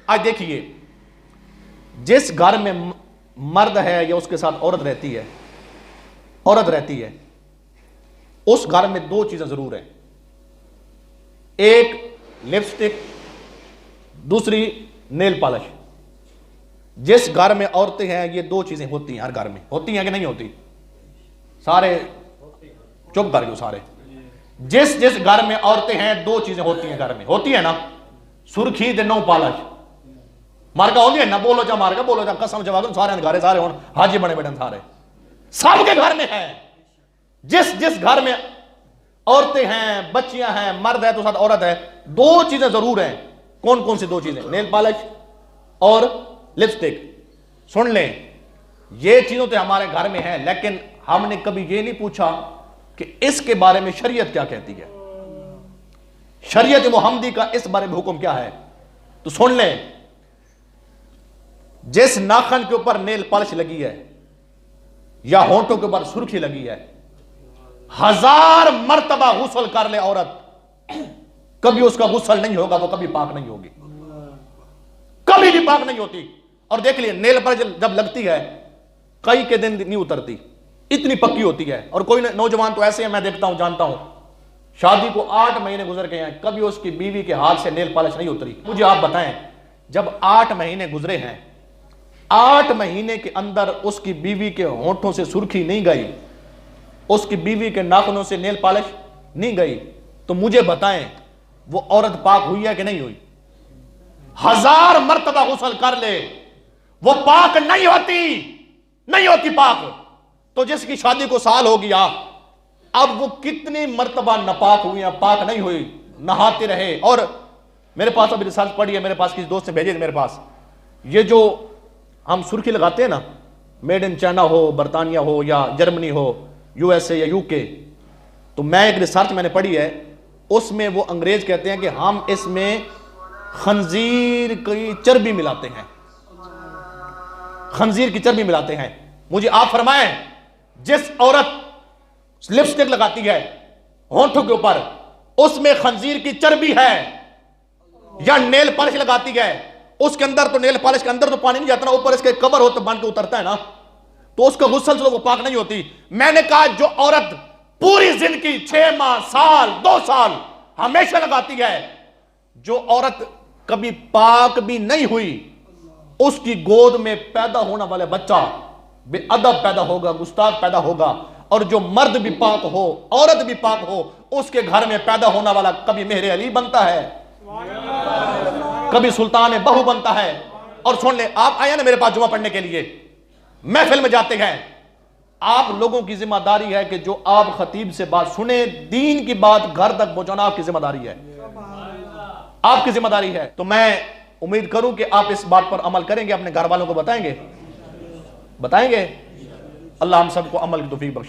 آج دیکھیے جس گھر میں مرد ہے یا اس کے ساتھ عورت رہتی ہے اس گھر میں دو چیزیں ضرور ہیں، ایک لپسٹک، دوسری نیل پالش۔ جس گھر میں عورتیں ہیں یہ دو چیزیں ہوتی ہیں، ہر گھر میں ہوتی ہیں کہ نہیں ہوتی؟ سارے چپ کر گئے سارے۔ جس گھر میں عورتیں ہیں دو چیزیں ہوتی ہیں، گھر میں ہوتی ہیں نا، سرخی دے نو پالش مارکا ہوگی نا، بولو جا مارکا بولو جا قسم جواب سارے گھر سارے ہون حاجی بنے بیٹھے سارے سب کے گھر میں ہے۔ جس گھر میں عورتیں ہیں، بچیاں ہیں، مرد ہے تو ساتھ عورت ہے، دو چیزیں ضرور ہیں۔ کون کون سی دو چیزیں؟ نیل پالش اور لپسٹک۔ سن لیں، یہ چیزوں تو ہمارے گھر میں ہیں، لیکن ہم نے کبھی یہ نہیں پوچھا کہ اس کے بارے میں شریعت کیا کہتی ہے، شریعت محمدی کا اس بارے میں حکم کیا ہے۔ تو سن لیں، جس ناخن کے اوپر نیل پالش لگی ہے یا ہونٹوں کے اوپر سرخی لگی ہے، 1000 مرتبہ غسل کر لے عورت، کبھی اس کا غسل نہیں ہوگا، وہ کبھی پاک نہیں ہوگی، کبھی بھی پاک نہیں ہوتی۔ اور دیکھ لیے نیل پالش جب لگتی ہے کئی کے دن نہیں اترتی، اتنی پکی ہوتی ہے۔ اور کوئی نوجوان تو ایسے ہیں، میں دیکھتا ہوں، جانتا ہوں، شادی کو 8 مہینے گزر گئے ہیں، کبھی اس کی بیوی کے ہاتھ سے نیل پالش نہیں اتری۔ مجھے آپ بتائیں، جب 8 مہینے گزرے ہیں، 8 مہینے کے اندر اس کی بیوی کے ہونٹوں سے سرخی نہیں گئی، اس کی بیوی کے ناخنوں سے نیل پالش نہیں گئی، تو مجھے بتائیں وہ عورت پاک ہوئی ہے کہ نہیں ہوئی؟ 1000 مرتبہ غسل کر لے، وہ پاک نہیں ہوتی پاک۔ تو جس کی شادی کو سال ہو گیا، اب وہ کتنی مرتبہ ناپاک ہوئی ہیں، پاک نہیں ہوئی، نہاتے رہے۔ اور میرے پاس ابھی ریسرچ پڑھی ہے، میرے پاس کسی دوست نے بھیجی ہے میرے پاس، یہ جو ہم سرخی لگاتے ہیں نا، میڈ ان چائنا ہو، برطانیہ ہو یا جرمنی ہو، یو ایس اے یا یو کے، تو میں ایک ریسرچ میں نے پڑھی ہے، اس میں وہ انگریز کہتے ہیں کہ ہم اس میں خنزیر کی چربی ملاتے ہیں، خنزیر کی چربی ملاتے ہیں۔ مجھے آپ فرمائیں، جس عورت لپسٹک لگاتی ہے ہونٹوں کے اوپر، اس میں خنزیر کی چربی ہے، یا نیل پالش لگاتی ہے، اس کے اندر تو نیل پالش کے اندر تو پانی نہیں جاتا نا، اوپر اس کے کور ہوتا بن کے اترتا ہے نا، تو اس کا غسل سے وہ پاک نہیں ہوتی۔ میں نے کہا جو عورت پوری زندگی 6 ماہ، سال، 2 سال ہمیشہ لگاتی ہے، جو عورت کبھی پاک بھی نہیں ہوئی، اس کی گود میں پیدا ہونے والا بچہ بے ادب پیدا ہوگا، گستاخ پیدا ہوگا۔ اور جو مرد بھی پاک ہو، عورت بھی پاک ہو، اس کے گھر میں پیدا ہونے والا کبھی مہر علی بنتا ہے، کبھی سلطان بہو بنتا ہے۔ اور سن لیں، آپ آئے نا میرے پاس جمعہ پڑھنے کے لیے، محفل میں جاتے ہیں، آپ لوگوں کی ذمہ داری ہے کہ جو آپ خطیب سے بات سنیں، دین کی بات گھر تک پہنچانا آپ کی ذمہ داری ہے، آپ کی ذمہ داری ہے۔ تو میں امید کروں کہ آپ اس بات پر عمل کریں گے، اپنے گھر والوں کو بتائیں گے۔ اللہ ہم سب کو عمل کی توفیق بخشے۔